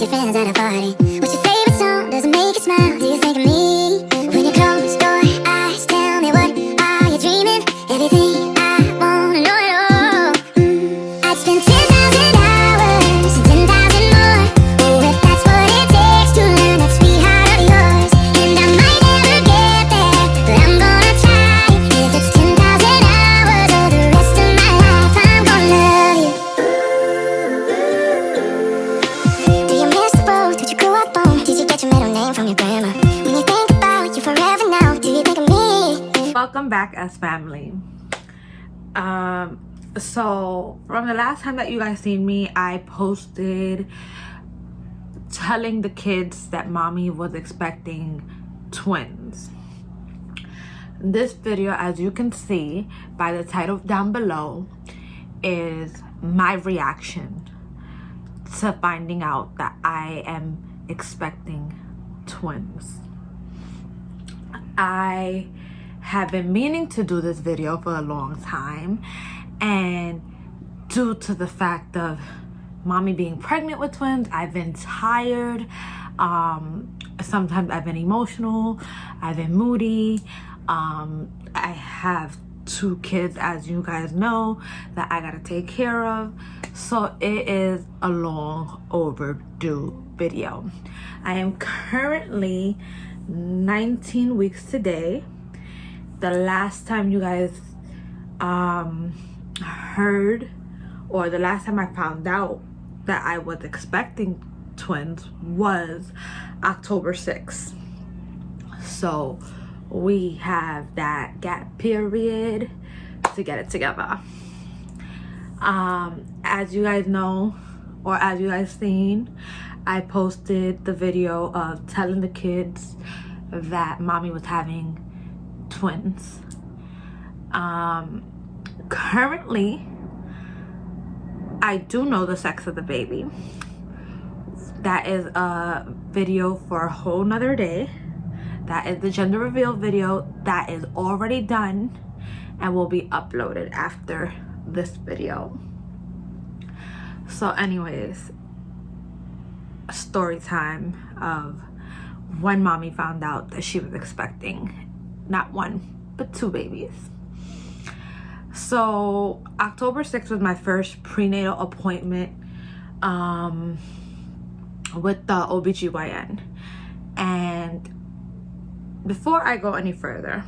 your friends at a party. What's your favorite song? Does it make you smile? Do you think of me? When you close your eyes, tell me what are you dreaming? Everything I wanna know it all. I'd spend 10,000 hours and 10,000 more. Oh, if that's what it takes to learn that sweetheart of yours. And I might never get there, but I'm gonna try. If it's 10,000 hours or the rest of my life, I'm gonna love you. Do you miss the road that you grew up on? Did you get your middle name from your grandma? When you think about you forever now, do you think of me? Welcome back as family. So from the last time that you guys seen me, I posted telling the kids that mommy was expecting twins. This video, as you can see by the title down below, is my reaction to finding out that I am expecting twins. I have been meaning to do this video for a long time, and due to the fact of mommy being pregnant with twins, I've been tired. Sometimes I've been emotional, I've been moody. I have 2 kids, as you guys know, that I gotta take care of, so it is a long overdue video. I am currently 19 weeks today. The last time you guys heard, or the last time I found out that I was expecting twins, was October 6th. So we have that gap period to get it together. As you guys know, or as you guys seen, I posted the video of telling the kids that mommy was having twins. Currently, I do know the sex of the baby. That is a video for a whole nother day. That is the gender reveal video that is already done and will be uploaded after this video. So anyways, story time of when mommy found out that she was expecting not 1 but 2 babies. So October 6th was my first prenatal appointment with the OBGYN. And before I go any further,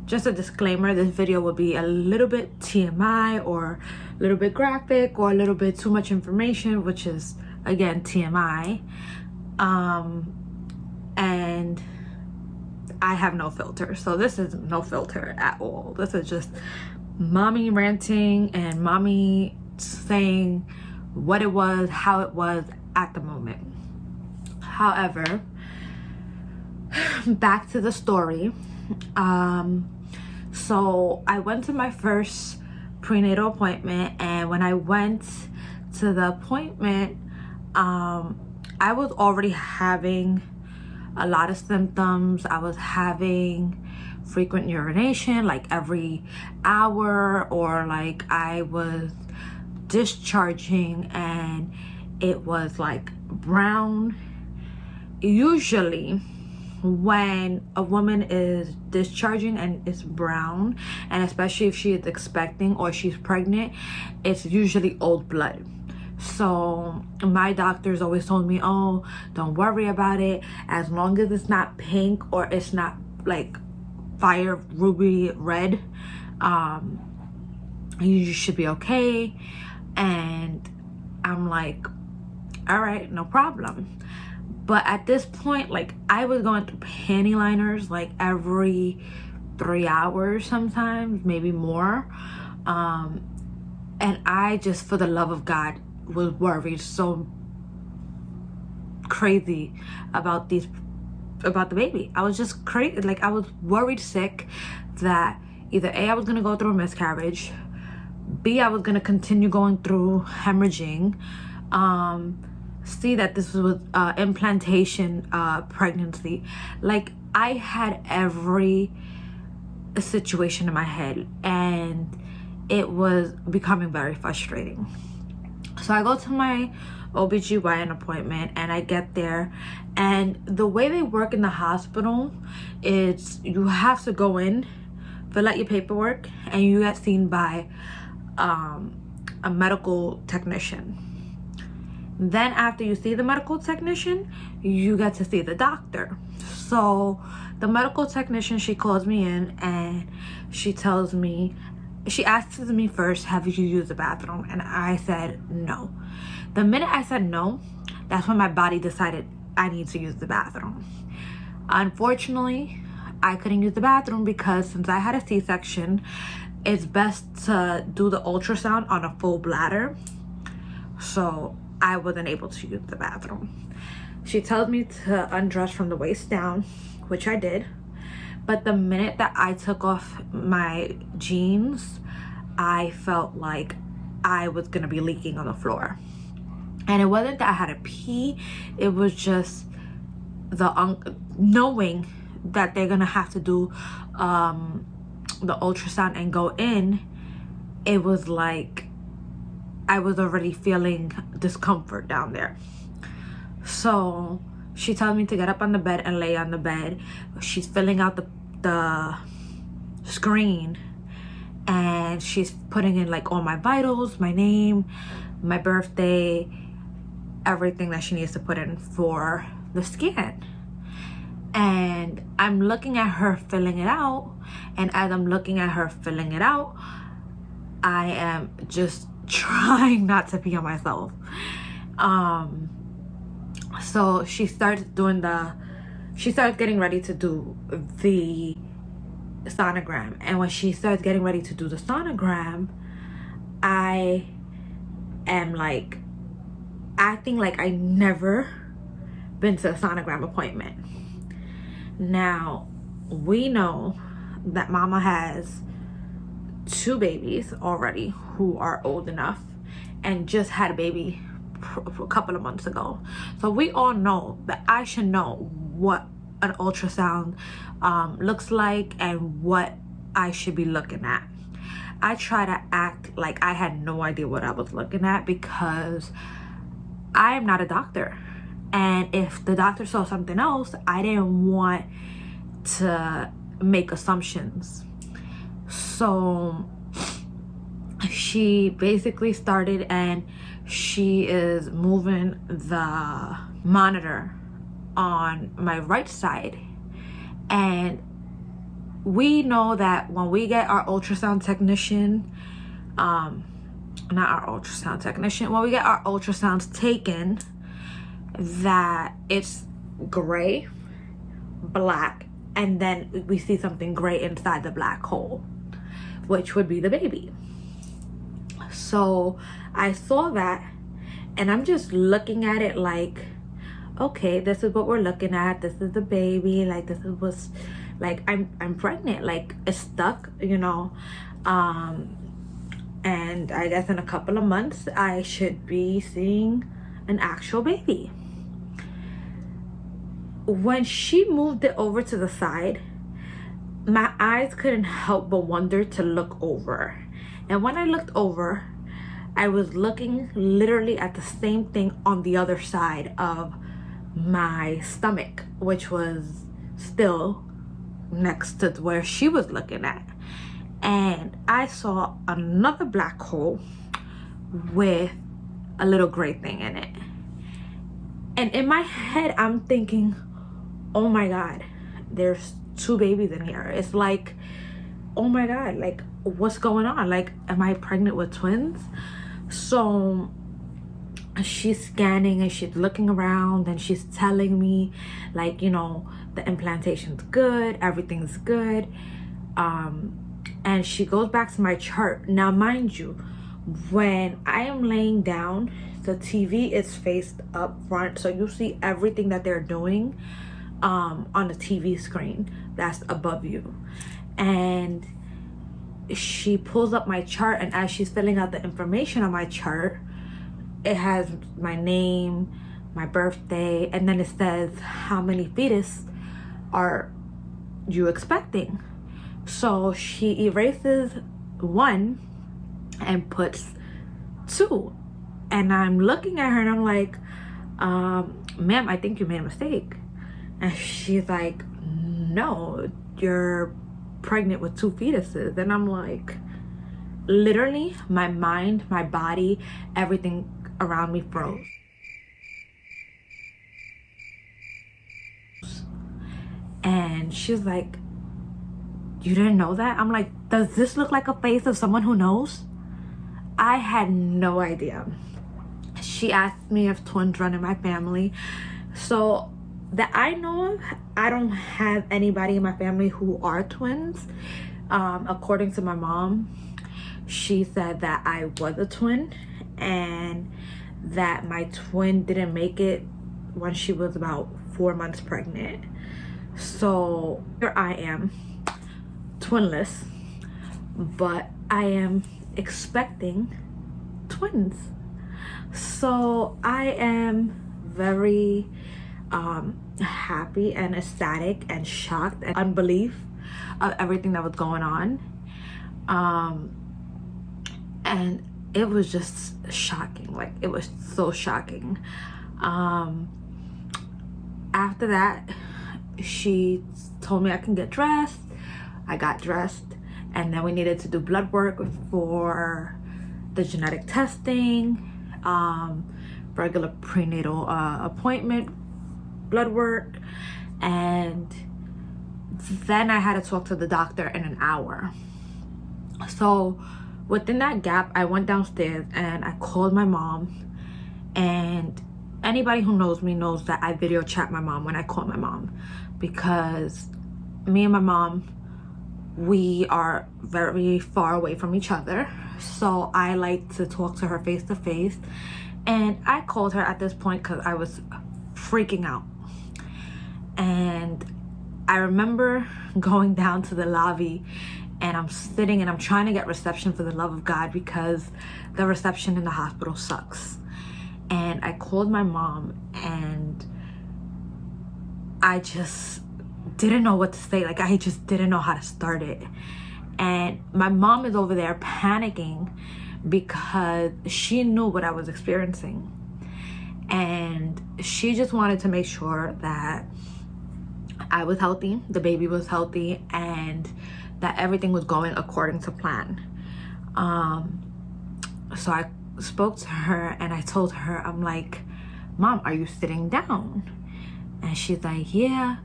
just a disclaimer, this video will be a little bit TMI, or a little bit graphic, or a little bit too much information, which is again TMI. And I have no filter, so this is no filter at all. This is just mommy ranting and mommy saying what it was, how it was at the moment. However, back to the story. So I went to my first prenatal appointment, and when I went to the appointment, I was already having a lot of symptoms. I was having frequent urination, like every hour, or like I was discharging and it was like brown. Usually when a woman is discharging and it's brown, and especially if she is expecting or she's pregnant, it's usually old blood. So my doctors always told me, oh, don't worry about it, as long as it's not pink or it's not like fire ruby red, you should be okay. And I'm like, all right, no problem. But at this point, like, I was going through panty liners like every 3 hours, sometimes maybe more, and I just, for the love of God, was worried so crazy about the baby. I was just crazy. Like, I was worried sick that either A, I was gonna go through a miscarriage, B, I was gonna continue going through hemorrhaging, C, that this was implantation pregnancy. Like, I had every situation in my head, and it was becoming very frustrating. So I go to my OBGYN appointment, and I get there, and the way they work in the hospital is you have to go in, fill out your paperwork, and you get seen by a medical technician. Then after you see the medical technician, you get to see the doctor. So the medical technician, she calls me in and she tells me, she asks me first, have you used the bathroom? And I said no. The minute I said no, that's when my body decided I need to use the bathroom. Unfortunately, I couldn't use the bathroom because since I had a C-section, it's best to do the ultrasound on a full bladder. So I wasn't able to use the bathroom. She tells me to undress from the waist down, which I did. But the minute that I took off my jeans, I felt like I was gonna be leaking on the floor. And it wasn't that I had to pee, it was just the knowing that they're gonna have to do the ultrasound and go in. It was like I was already feeling discomfort down there. So she told me to get up on the bed and lay on the bed. She's filling out the screen, and she's putting in like all my vitals, my name, my birthday, everything that she needs to put in for the scan. And I'm looking at her filling it out, and as I'm looking at her filling it out, I am just trying not to pee on myself. So she starts getting ready to do the sonogram, and when she starts getting ready to do the sonogram, I am like acting like I never been to a sonogram appointment. Now, we know that Mama has 2 babies already who are old enough and just had a baby a couple of months ago. So we all know that I should know what an ultrasound looks like and what I should be looking at. I try to act like I had no idea what I was looking at because I am not a doctor. And if the doctor saw something else, I didn't want to make assumptions. So she basically started, and she is moving the monitor on my right side. And we know that when we get our ultrasound technician, when we get our ultrasounds taken, that it's gray, black, and then we see something gray inside the black hole, which would be the baby. So I saw that, and I'm just looking at it like, okay, this is what we're looking at. This is the baby. Like, this is what's, like, I'm pregnant. Like, it's stuck, you know. And I guess in a couple of months, I should be seeing an actual baby. When she moved it over to the side, my eyes couldn't help but wonder to look over. And when I looked over, I was looking literally at the same thing on the other side of my stomach, which was still next to where she was looking at. And I saw another black hole with a little gray thing in it. And in my head, I'm thinking, oh my God, there's 2 babies in here. It's like, oh my God, like, what's going on? Like, am I pregnant with twins? So she's scanning and she's looking around and she's telling me, like, you know, the implantation's good, everything's good. And she goes back to my chart. Now, mind you, when I am laying down, the TV is faced up front, so you see everything that they're doing on the TV screen that's above you. And she pulls up my chart, and as she's filling out the information on my chart, it has my name, my birthday, and then it says how many fetus are you expecting. So she erases 1 and puts 2. And I'm looking at her and I'm like, ma'am, I think you made a mistake. And she's like, no, you're pregnant with 2 fetuses. And I'm like, literally, my mind, my body, everything around me froze. And she's like, you didn't know that? I'm like, does this look like a face of someone who knows? I had no idea. She asked me if twins run in my family. So that I know of, I don't have anybody in my family who are twins. According to my mom, she said that I was a twin and that my twin didn't make it when she was about 4 months pregnant. So here I am, twinless, but I am expecting twins. So I am very happy and ecstatic and shocked and unbelief of everything that was going on. And it was just shocking. Like, it was so shocking. After that, she told me I can get dressed. I got dressed, and then we needed to do blood work for the genetic testing, regular prenatal appointment, blood work, and then I had to talk to the doctor in an hour. So within that gap, I went downstairs and I called my mom. And anybody who knows me knows that I video chat my mom when I call my mom, because me and my mom, we are very far away from each other. So I like to talk to her face to face. And I called her at this point because I was freaking out. And I remember going down to the lobby, and I'm sitting and I'm trying to get reception, for the love of God, because the reception in the hospital sucks. And I called my mom and I just didn't know what to say. Like, I just didn't know how to start it. And my mom is over there panicking because she knew what I was experiencing. And she just wanted to make sure that I was healthy, the baby was healthy, and that everything was going according to plan. So I spoke to her and I told her, I'm like, Mom, are you sitting down? And she's like, yeah.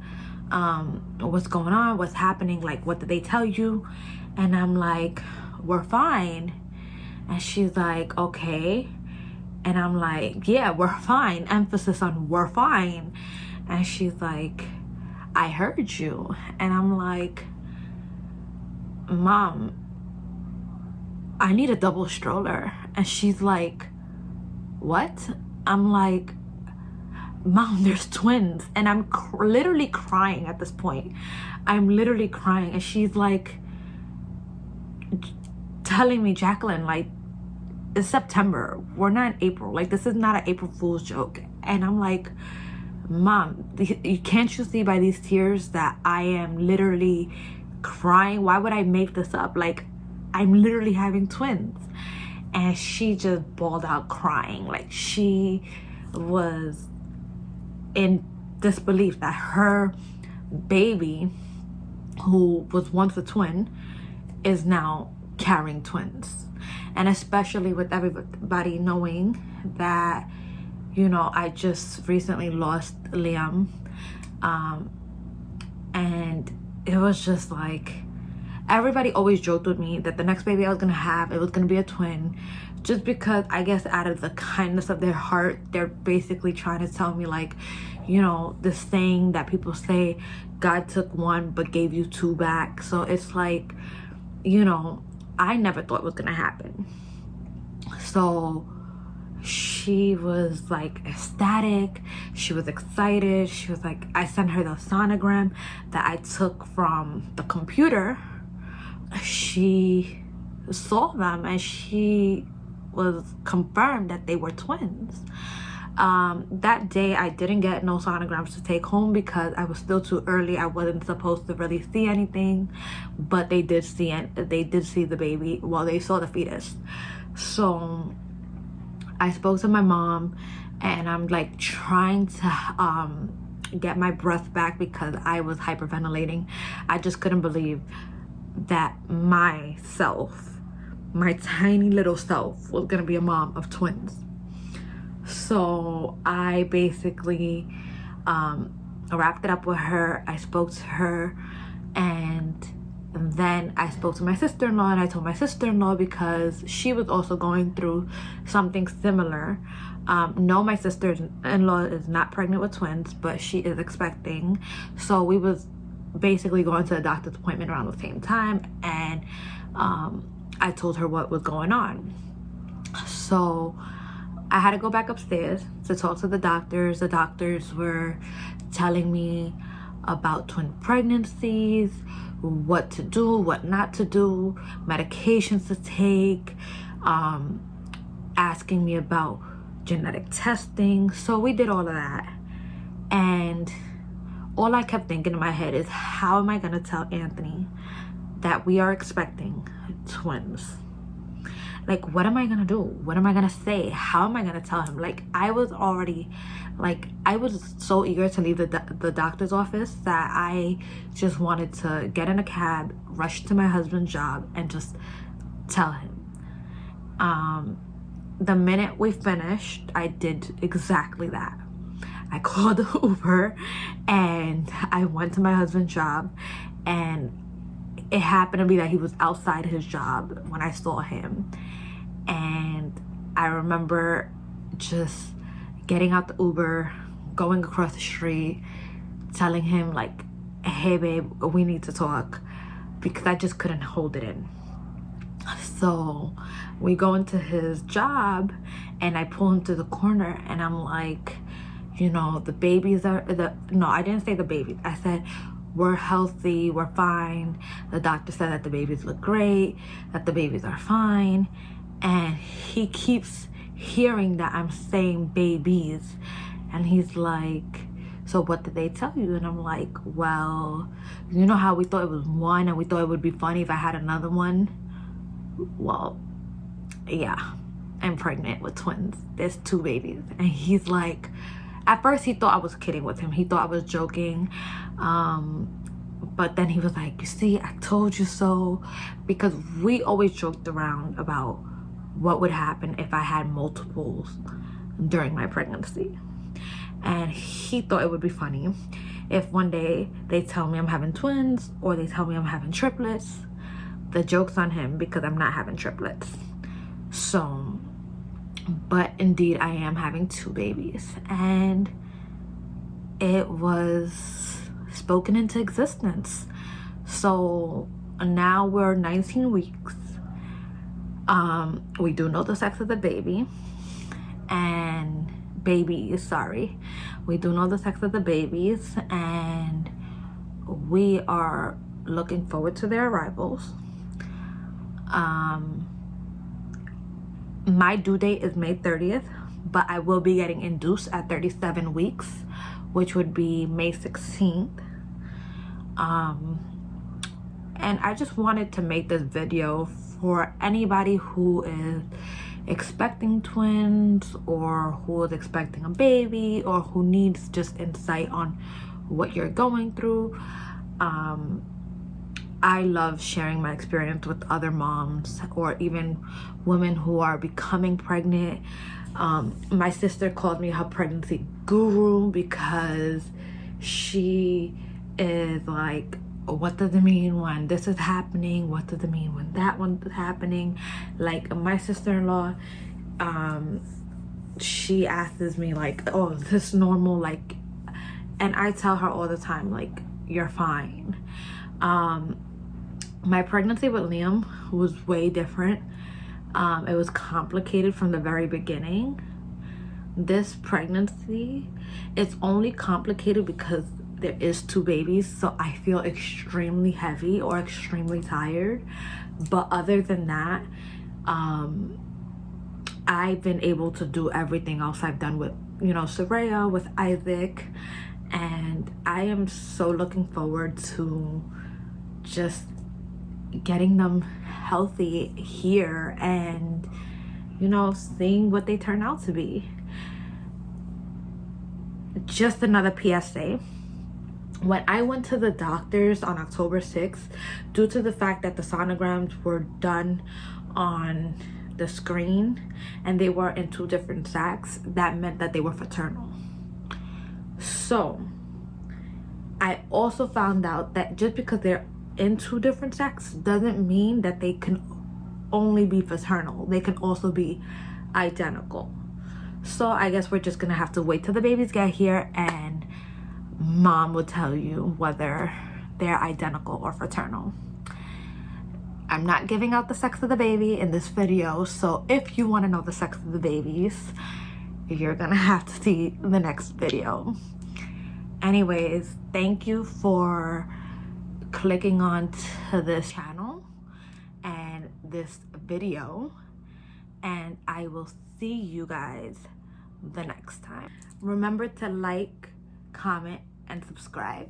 What's going on? What's happening? Like, what did they tell you? And I'm like, we're fine. And she's like, okay. And I'm like, yeah, we're fine. Emphasis on we're fine. And she's like, I heard you. And I'm like, Mom, I need a double stroller. And she's like, what? I'm like, Mom, there's twins. And I'm literally crying at this point. I'm literally crying. And she's like telling me, Jacqueline, like, it's September, we're not in April, like, this is not an April Fool's joke. And I'm like, Mom, can't you see by these tears that I am literally crying? Why would I make this up? Like, I'm literally having twins. And she just bawled out crying. Like, she was in disbelief that her baby, who was once a twin, is now carrying twins. And especially with everybody knowing that, you know, I just recently lost Liam, and it was just like, everybody always joked with me that the next baby I was gonna have, it was gonna be a twin, just because I guess out of the kindness of their heart, they're basically trying to tell me, like, you know, this saying that people say, God took one but gave you 2 back. So it's like, you know, I never thought it was gonna happen. So she was like ecstatic, she was excited, she was like, I sent her the sonogram that I took from the computer. She saw them and she was confirmed that they were twins. That day I didn't get no sonograms to take home because I was still too early. I wasn't supposed to really see anything, but they did see the baby. Well, they saw the fetus. So I spoke to my mom, and I'm like trying to get my breath back because I was hyperventilating. I just couldn't believe that myself, my tiny little self, was gonna be a mom of twins. So I basically wrapped it up with her. I spoke to her, and then I spoke to my sister-in-law, and I told my sister-in-law because she was also going through something similar. No, my sister-in-law is not pregnant with twins, but she is expecting. So we was basically going to a doctor's appointment around the same time, and I told her what was going on. So I had to go back upstairs to talk to the doctors. The doctors were telling me about twin pregnancies, what to do, what not to do, medications to take, asking me about genetic testing. So we did all of that. And all I kept thinking in my head is, how am I going to tell Anthony that we are expecting twins? Like, what am I gonna do? What am I gonna say? How am I gonna tell him? Like, I was already, like, I was so eager to leave the doctor's office that I just wanted to get in a cab, rush to my husband's job, and just tell him. The minute we finished, I did exactly that. I called the Uber, and I went to my husband's job, and it happened to be that he was outside his job when I saw him. And I remember just getting out the Uber, going across the street, telling him like, hey babe, we need to talk, because I just couldn't hold it in. So we go into his job, and I pull him to the corner, and I'm like, you know, the babies are, no, I didn't say the babies. I said, we're healthy, we're fine. The doctor said that the babies look great, that the babies are fine. And he keeps hearing that I'm saying babies. And he's like, so what did they tell you? And I'm like, well, you know how we thought it was one and we thought it would be funny if I had another one? Well, yeah, I'm pregnant with twins. There's 2 babies. And he's like, at first he thought I was kidding with him. He thought I was joking. But then he was like, you see, I told you so. Because we always joked around about what would happen if I had multiples during my pregnancy. And he thought it would be funny if one day they tell me I'm having twins, or they tell me I'm having triplets. The joke's on him, because I'm not having triplets. So, but indeed I am having 2 babies, and it was spoken into existence. So now we're 19 weeks. We do know the sex of the baby, and babies, sorry. We do know the sex of the babies, and we are looking forward to their arrivals. My due date is May 30th, but I will be getting induced at 37 weeks, which would be May 16th. And I just wanted to make this video for anybody who is expecting twins, or who is expecting a baby, or who needs just insight on what you're going through. I love sharing my experience with other moms, or even women who are becoming pregnant. My sister called me her pregnancy guru, because she is like, what does it mean when this is happening? What does it mean when that one is happening? Like, my sister-in-law, she asks me like, oh, is this normal? Like, and I tell her all the time, like, you're fine. My pregnancy with Liam was way different. It was complicated from the very beginning. This pregnancy, it's only complicated because there is 2 babies, so I feel extremely heavy or extremely tired. But other than that, I've been able to do everything else I've done with, you know, Soraya, with Isaac, and I am so looking forward to just getting them healthy here and you know, seeing what they turn out to be. Just another PSA. When I went to the doctors on October 6th, due to the fact that the sonograms were done on the screen and they were in 2 different sacs, that meant that they were fraternal. So I also found out that just because they're in 2 different sacs doesn't mean that they can only be fraternal. They can also be identical. So I guess we're just gonna have to wait till the babies get here and mom will tell you whether they're identical or fraternal. I'm not giving out the sex of the baby in this video, so if you want to know the sex of the babies, you're gonna have to see the next video. Anyways, thank you for clicking on to this channel and this video, and I will see you guys the next time. Remember to like, comment, and subscribe.